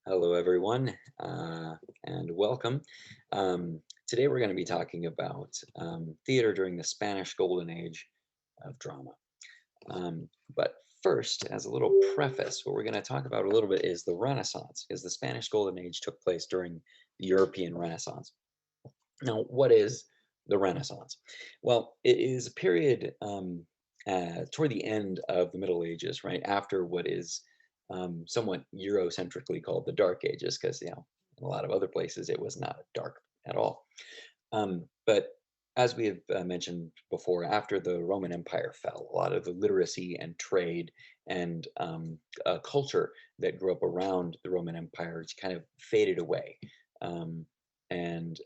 Hello, everyone, and welcome. Today, we're going to be talking about theater during the Spanish Golden Age of drama. But first, as a little preface, what we're going to talk about a little bit is the Renaissance, because the Spanish Golden Age took place during the European Renaissance. Now, what is the Renaissance? Well, it is a period toward the end of the Middle Ages, right after what is somewhat Eurocentrically called the Dark Ages, because in a lot of other places it was not dark at all. But as we have mentioned before, after the Roman Empire fell, a lot of the literacy and trade and culture that grew up around the Roman Empire kind of faded away. Um, and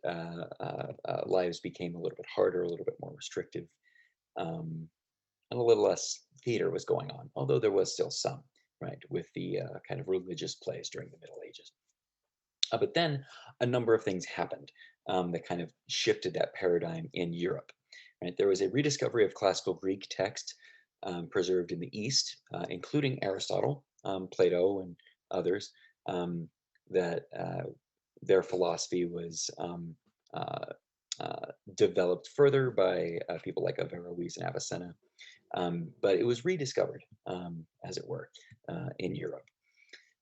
lives became a little bit harder, a little bit more restrictive, um, and a little less theater was going on, although there was still some, right, with the kind of religious plays during the Middle Ages. But then a number of things happened that kind of shifted that paradigm in Europe. Right, there was a rediscovery of classical Greek text preserved in the East, including Aristotle, Plato, and others. That their philosophy was uh, developed further by people like Averroes and Avicenna, but it was rediscovered, as it were, in Europe.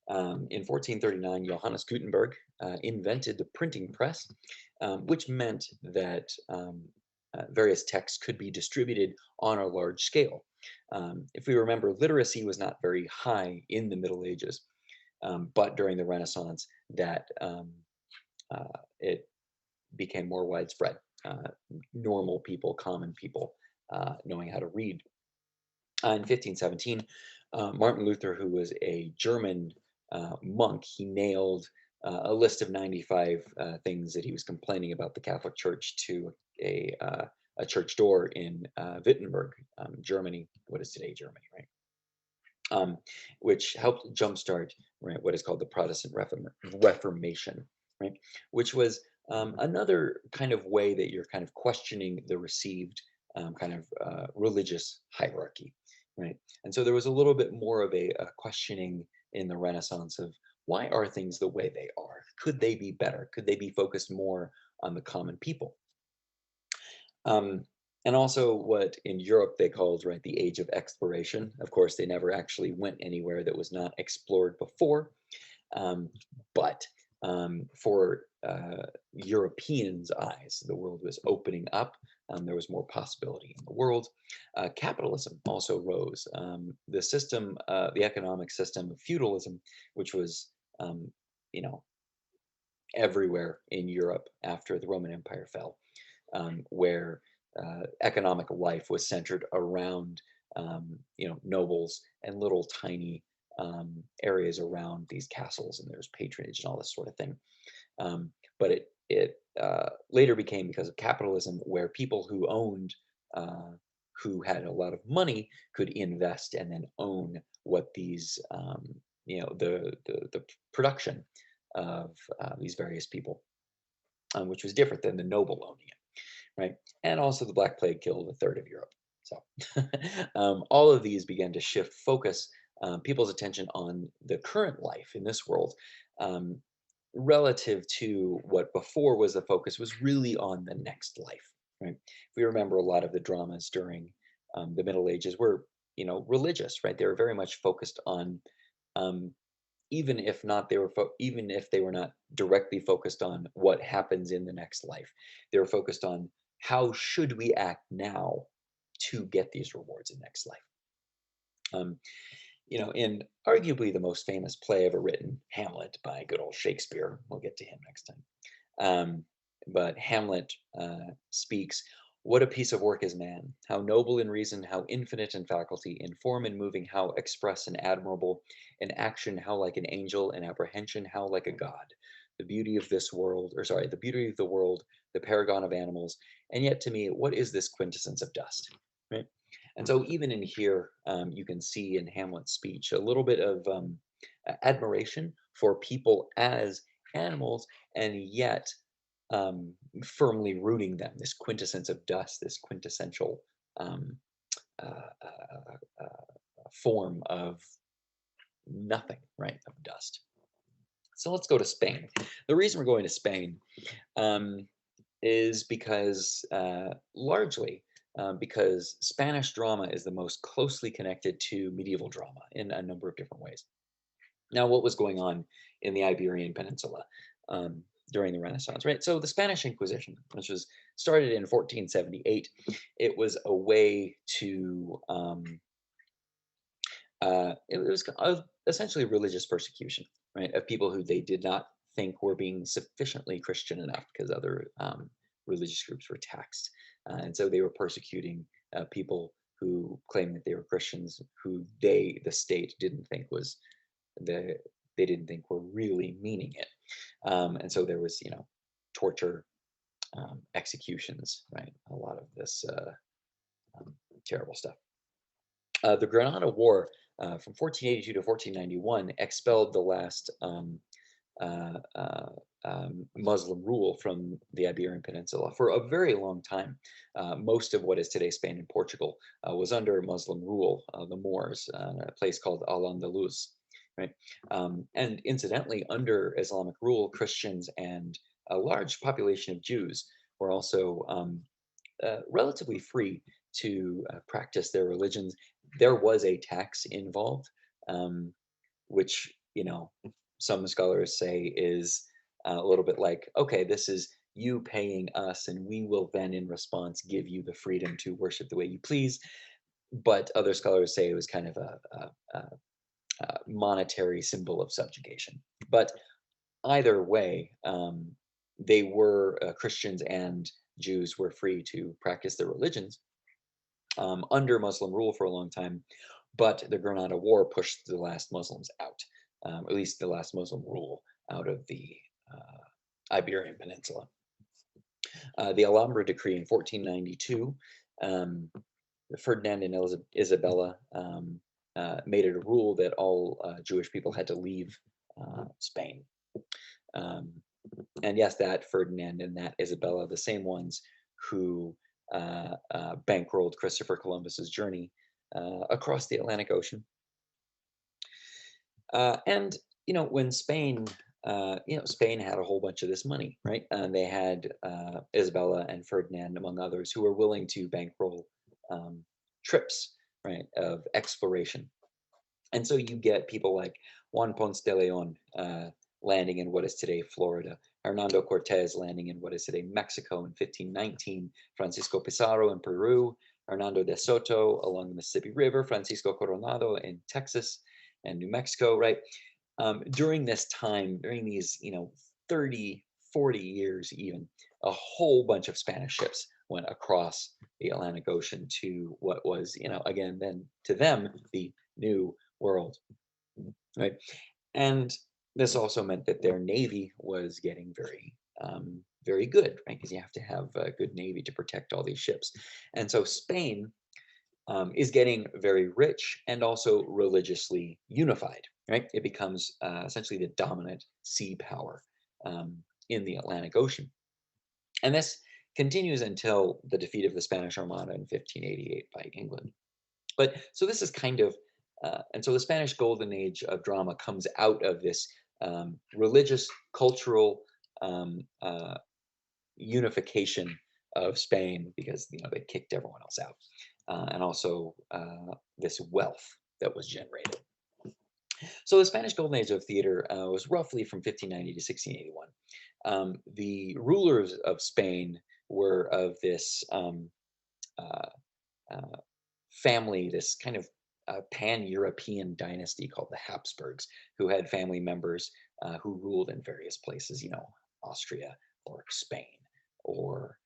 In 1439, Johannes Gutenberg invented the printing press, which meant that various texts could be distributed on a large scale. If we remember, literacy was not very high in the Middle Ages, but during the Renaissance, that it became more widespread. Normal people, common people, knowing how to read. In 1517, Martin Luther, who was a German monk, he nailed a list of 95 things that he was complaining about the Catholic Church to a church door in Wittenberg, Germany, what is today Germany, right? Which helped jumpstart, right, what is called the Protestant Reformation, right, which was another kind of way that you're kind of questioning the received kind of religious hierarchy, right? And so there was a little bit more of a questioning in the Renaissance of why are things the way they are? Could they be better? Could they be focused more on the common people? Um, and also what in Europe they called, right, the age of exploration. Of course, they never actually went anywhere that was not explored before. Um, but for Europeans' eyes, the world was opening up. There was more possibility in the world. Capitalism also rose. The system, the economic system of feudalism, which was, um, you know, everywhere in Europe after the Roman Empire fell, where economic life was centered around nobles and little tiny areas around these castles, and there's patronage and all this sort of thing. But it later became, because of capitalism, where people who owned who had a lot of money could invest and then own what these the production of these various people, which was different than the noble owning it, right? And also the Black Plague killed a third of Europe. So all of these began to shift focus, people's attention on the current life in this world, um, relative to what before was the focus was really on the next life, right? If we remember, a lot of the dramas during the Middle Ages were, religious, right? They were very much focused on um, even if they were not directly focused on what happens in the next life, they were focused on how should we act now to get these rewards in next life. um, in arguably the most famous play ever written, Hamlet, by good old Shakespeare, we'll get to him next time. Um, but Hamlet speaks, "What a piece of work is man! How noble in reason, how infinite in faculty, in form and moving, how express and admirable, in action, how like an angel, in apprehension, how like a god. The beauty of this world, or sorry, the beauty of the world, the paragon of animals, and yet to me, what is this quintessence of dust?" Right? And so even in here, you can see in Hamlet's speech a little bit of admiration for people as animals, and yet um, firmly rooting them, this quintessence of dust, this quintessential um, form of nothing, right? Of dust. So let's go to Spain. The reason we're going to Spain um, is because largely because Spanish drama is the most closely connected to medieval drama in a number of different ways. Now, what was going on in the Iberian Peninsula um, during the Renaissance, right? So the Spanish Inquisition, which was started in 1478, it was a way to it was essentially religious persecution, right, of people who they did not think were being sufficiently Christian enough because other religious groups were taxed, and so they were persecuting people who claimed that they were Christians, who the state, didn't think was the they didn't think were really meaning it, and so there was, torture, executions, right, a lot of this um, terrible stuff. The Granada War from 1482 to 1491 expelled the last uh, uh, Muslim rule from the Iberian Peninsula for a very long time. Most of what is today Spain and Portugal was under Muslim rule, the Moors, a place called Al Andalus. Right, and incidentally, under Islamic rule, Christians and a large population of Jews were also relatively free to practice their religions. There was a tax involved, um, which, some scholars say is a little bit like, okay, this is you paying us, and we will then, in response, give you the freedom to worship the way you please. But other scholars say it was kind of a monetary symbol of subjugation. But either way, they were Christians and Jews were free to practice their religions under Muslim rule for a long time, but the Granada War pushed the last Muslims out, at least the last Muslim rule out of the Iberian Peninsula. The Alhambra Decree in 1492, um, Ferdinand and Isabella made it a rule that all Jewish people had to leave Spain. Um, and yes, that Ferdinand and that Isabella, the same ones who bankrolled Christopher Columbus's journey across the Atlantic Ocean. And when Spain had a whole bunch of this money, right? They had Isabella and Ferdinand, among others, who were willing to bankroll um, trips, right, of exploration. And so you get people like Juan Ponce de Leon landing in what is today Florida, Hernando Cortez landing in what is today Mexico in 1519, Francisco Pizarro in Peru, Hernando de Soto along the Mississippi River, Francisco Coronado in Texas and New Mexico, right? During this time, during these, 30, 40 years even, a whole bunch of Spanish ships went across the Atlantic Ocean to what was, again, then to them, the New World, right? And this also meant that their navy was getting very good, right? Because you have to have a good navy to protect all these ships. And so Spain is getting very rich and also religiously unified, right? It becomes essentially the dominant sea power um, in the Atlantic Ocean. And this continues until the defeat of the Spanish Armada in 1588 by England. But so this is kind of, and so the Spanish Golden Age of drama comes out of this religious, cultural unification of Spain because they kicked everyone else out, and also this wealth that was generated. So the Spanish Golden Age of theater was roughly from 1590 to 1681. The rulers of Spain were of this uh, uh, family, this kind of pan-European dynasty called the Habsburgs, who had family members who ruled in various places, Austria or Spain or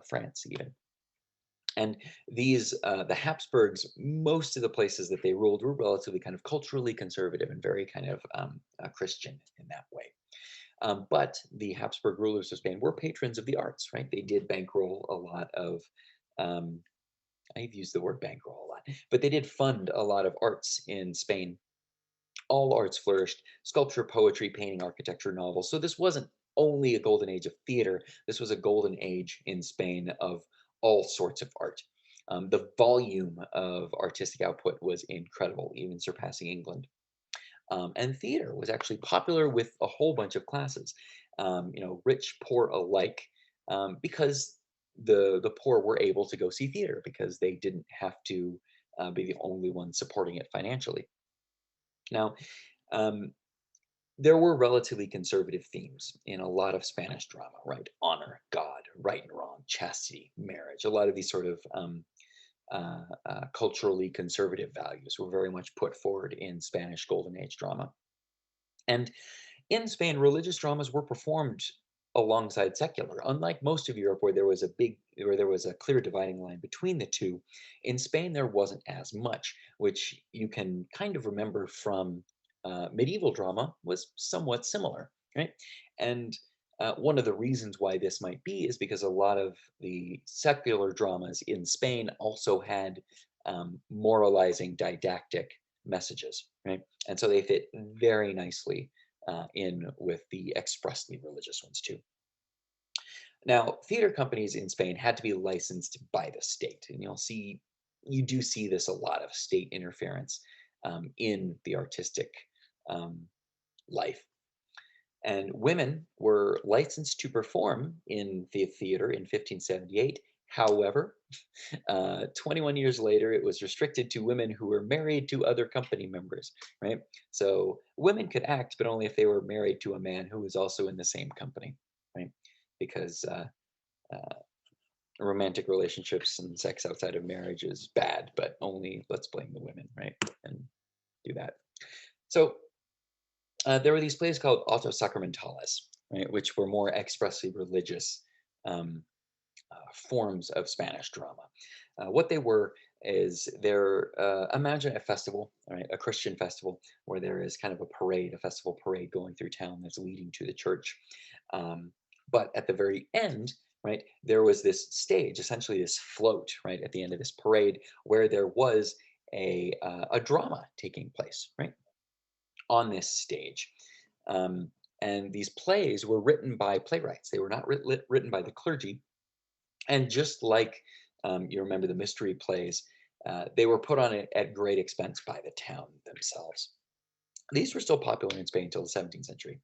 France even. And the Habsburgs, most of the places that they ruled were relatively kind of culturally conservative and very kind of Christian in that way. But the Habsburg rulers of Spain were patrons of the arts, right? They did bankroll a lot of um, I've used the word bankroll a lot, but they did fund a lot of arts in Spain. All arts flourished: sculpture, poetry, painting, architecture, novels. So this wasn't only a golden age of theater, this was a golden age in Spain of all sorts of art. The volume of artistic output was incredible, even surpassing England. And theater was actually popular with a whole bunch of classes, rich, poor alike, because the poor were able to go see theater because they didn't have to be the only ones supporting it financially. Now, um, there were relatively conservative themes in a lot of Spanish drama, right? Honor, God, right and wrong, chastity, marriage. A lot of these sort of culturally conservative values were very much put forward in Spanish Golden Age drama. And in Spain, religious dramas were performed alongside secular. Unlike most of Europe, where there was a clear dividing line between the two, in Spain there wasn't as much, which you can kind of remember from medieval drama was somewhat similar, right? And one of the reasons why this might be is because a lot of the secular dramas in Spain also had moralizing, didactic messages, right? And so they fit very nicely in with the expressly religious ones too. Now, theater companies in Spain had to be licensed by the state, and you do see this a lot of state interference in the artistic um, life. And women were licensed to perform in the theater in 1578. However, 21 years later, it was restricted to women who were married to other company members, right? So women could act, but only if they were married to a man who was also in the same company, right? Because uh, romantic relationships and sex outside of marriage is bad, but only let's blame the women, right? And do that. So there were these plays called auto sacramentales, right, which were more expressly religious um, forms of Spanish drama. What they were is imagine a festival, right, a Christian festival where there is kind of a parade, a festival parade going through town that's leading to the church. Um, but at the very end, right, there was this stage, essentially this float, right, at the end of this parade where there was a drama taking place, right, on this stage. Um, and these plays were written by playwrights. They were not written by the clergy, and just like you remember the mystery plays, they were put on at great expense by the town themselves. These were still popular in Spain until the 17th century.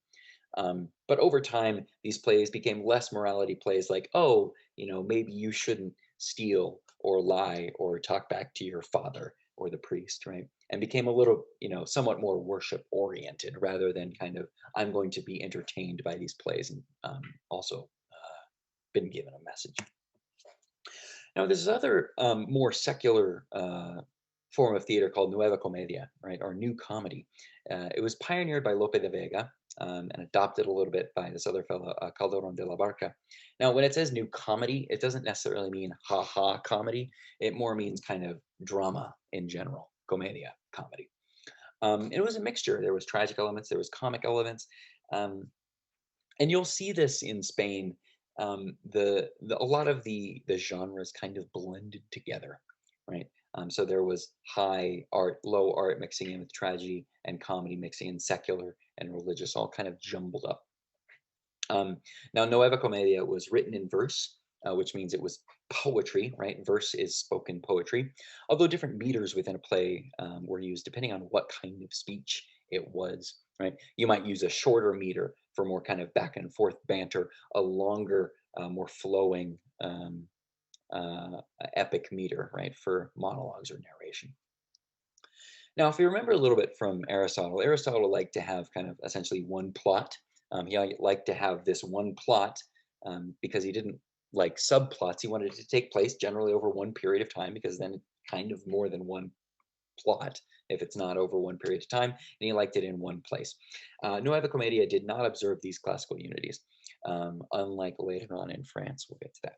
But over time, these plays became less morality plays like, oh, maybe you shouldn't steal or lie or talk back to your father or the priest, right? And became a little, somewhat more worship oriented rather than kind of, I'm going to be entertained by these plays and also been given a message. Now, there's this other more secular form of theater called Nueva Comedia, right, or New Comedy. It was pioneered by Lope de Vega and adopted a little bit by this other fellow, Calderon de la Barca. Now, when it says New Comedy, it doesn't necessarily mean ha-ha comedy. It more means kind of drama in general, comedia, comedy. It was a mixture. There was tragic elements, there was comic elements. Um, and you'll see this in Spain. A lot of the genres kind of blended together, right? So there was high art, low art mixing in with tragedy and comedy mixing in secular and religious, all kind of jumbled up. Um, Now, Nueva Comedia was written in verse, which means it was poetry, right? Verse is spoken poetry, although different meters within a play were used depending on what kind of speech it was, right? You might use a shorter meter for more kind of back and forth banter, a longer, more flowing epic meter, right, for monologues or narration. Now, if you remember a little bit from Aristotle, Aristotle liked to have kind of essentially one plot. Liked to have this one plot because he didn't like subplots. He wanted it to take place generally over one period of time because then it's kind of more than one plot if it's not over one period of time, and he liked it in one place. Nueva Comedia did not observe these classical unities, unlike later on in France. We'll get to that.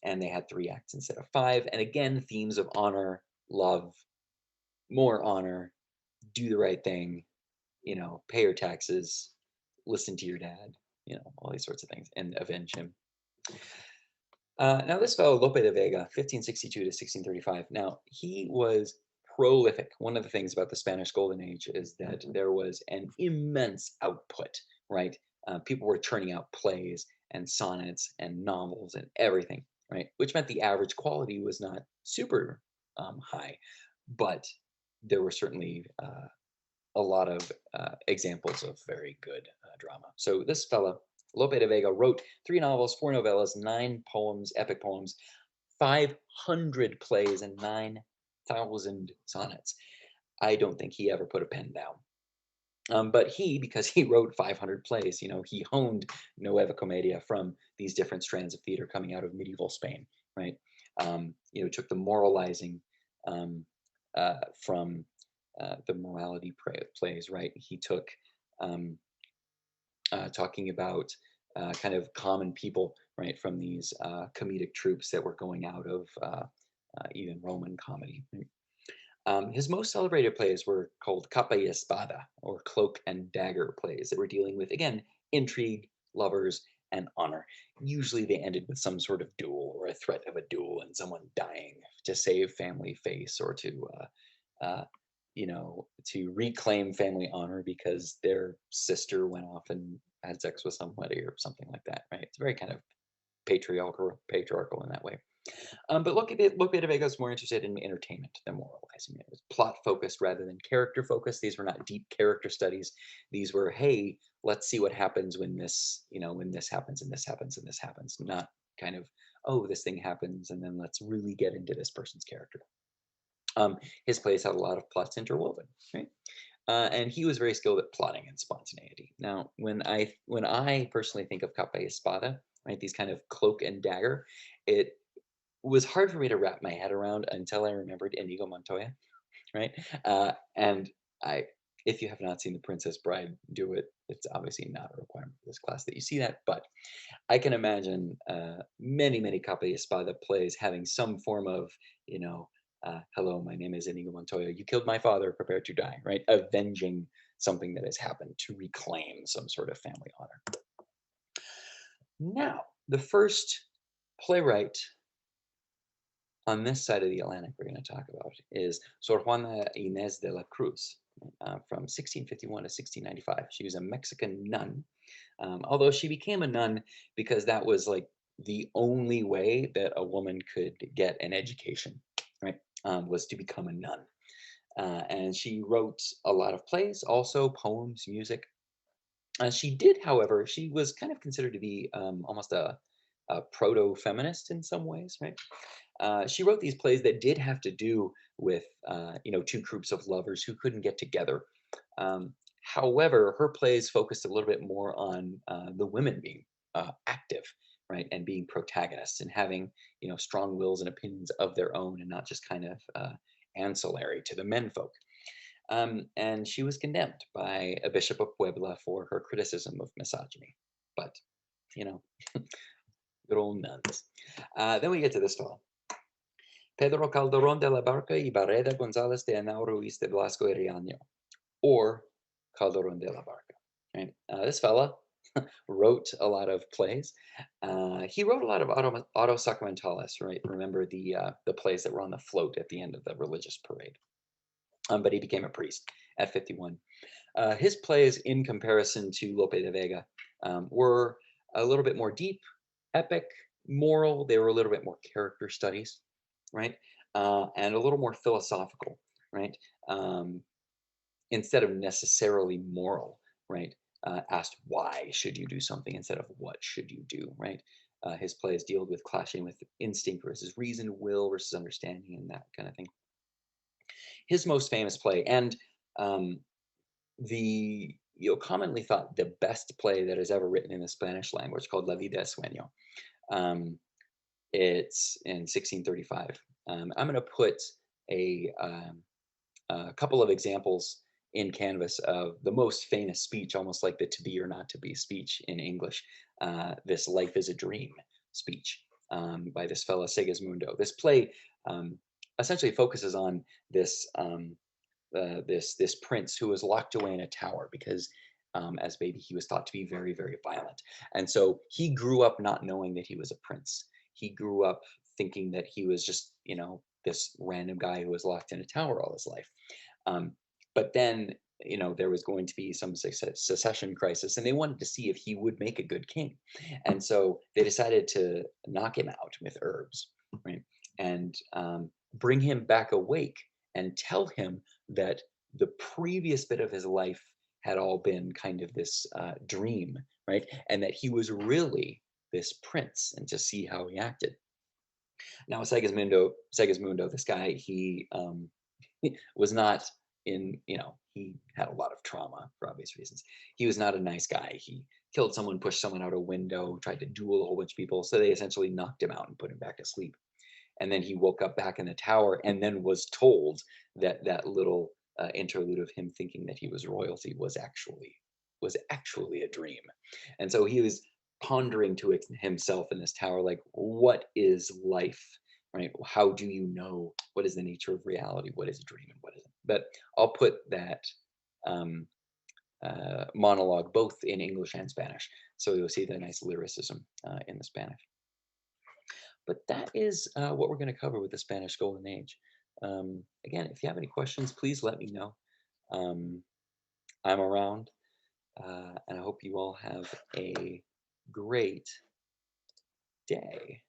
And they had three acts instead of five. And again, themes of honor, love, more honor, do the right thing, pay your taxes, listen to your dad, all these sorts of things, and avenge him. Now, this fellow, Lope de Vega, 1562 to 1635, now, he was prolific. One of the things about the Spanish Golden Age is that there was an immense output, right? People were churning out plays and sonnets and novels and everything, right? Which meant the average quality was not super high, but there were certainly a lot of examples of very good drama. So this fella, Lope de Vega, wrote three novels, four novellas, nine poems, epic poems, 500 plays, and 9,000 sonnets. I don't think he ever put a pen down. But he, because he wrote 500 plays, he honed Nueva Comedia from these different strands of theater coming out of medieval Spain, right? Took the moralizing um, from the morality plays, right? He took um, talking about kind of common people, right, from these comedic troupes that were going out of even Roman comedy. Right? His most celebrated plays were called Capa y Espada, or Cloak and Dagger plays that were dealing with, again, intrigue, lovers, and honor. Usually they ended with some sort of duel or a threat of a duel and someone dying to save family face or uh, to reclaim family honor because their sister went off and had sex with somebody or something like that, right? It's very kind of patriarchal in that way. But Lope de Vega is more interested in entertainment than moralizing. It was plot focused rather than character focused. These were not deep character studies. These were, hey, let's see what happens when when this happens and this happens and this happens. Not kind of, oh, this thing happens and then let's really get into this person's character. His plays had a lot of plots interwoven, right? And he was very skilled at plotting and spontaneity. Now, when I personally think of Capa y Espada, right, these kind of cloak and dagger, it was hard for me to wrap my head around until I remembered Inigo Montoya, right? And I, if you have not seen The Princess Bride, do it. It's obviously not a requirement for this class that you see that, but I can imagine many, many Capa y Espada plays having some form of, hello, my name is Inigo Montoya. You killed my father, prepare to die, right? Avenging something that has happened to reclaim some sort of family honor. Now, the first playwright on this side of the Atlantic we're going to talk about is Sor Juana Inés de la Cruz from 1651 to 1695. She was a Mexican nun, although she became a nun because that was like the only way that a woman could get an education, right? Was to become a nun. And she wrote a lot of plays, also poems, music. She did, however, she was kind of considered to be almost a proto-feminist in some ways, right? She wrote these plays that did have to do with two groups of lovers who couldn't get together. However, her plays focused a little bit more on the women being active, right, and being protagonists and having strong wills and opinions of their own, and not just kind of ancillary to the menfolk. And she was condemned by a bishop of Puebla for her criticism of misogyny. But you know, good old nuns. Then we get to this fellow. Pedro Calderón de la Barca y Barreda González de Henao Ruiz de Blasco y Riaño, or Calderón de la Barca. Right? This fella wrote a lot of plays. He wrote a lot of auto sacramentales, right? Remember the plays that were on the float at the end of the religious parade. But he became a priest at 51. His plays, in comparison to Lope de Vega, were a little bit more deep, epic, moral. They were a little bit more character studies, right? And a little more philosophical, right? Um, Instead of necessarily moral, right? Asked why should you do something instead of what should you do, right? His plays deal with clashing with instinct versus reason, will versus understanding, and that kind of thing. His most famous play, and um, the commonly thought the best play that is ever written in the Spanish language, called La Vida es Sueño. Um, it's in 1635. I'm going to put a couple of examples in Canvas of the most famous speech, almost like the to be or not to be speech in English. This Life is a Dream speech by this fella Segismundo. This play essentially focuses on this prince who was locked away in a tower because as a baby he was thought to be very, very violent, and so he grew up not knowing that he was a prince. He grew up thinking that he was just this random guy who was locked in a tower all his life. um, but then there was going to be some secession crisis, and they wanted to see if he would make a good king, and so they decided to knock him out with herbs, right, and bring him back awake and tell him that the previous bit of his life had all been kind of this dream, right? And that he was really this prince, and to see how he acted. Now, Segismundo, this guy, he was not he had a lot of trauma for obvious reasons. He was not a nice guy. He killed someone, pushed someone out a window, tried to duel a whole bunch of people. So they essentially knocked him out and put him back to sleep. And then he woke up back in the tower, and then was told that that little interlude of him thinking that he was royalty was actually a dream. And so he was pondering to himself in this tower, like, what is life, right? How do you know what is the nature of reality, what is a dream and what isn't? But I'll put that um, monologue both in English and Spanish, so you'll see the nice lyricism in the Spanish. But that is what we're going to cover with the Spanish Golden Age. Again, if you have any questions, please let me know. Um, I'm around, and I hope you all have a great day.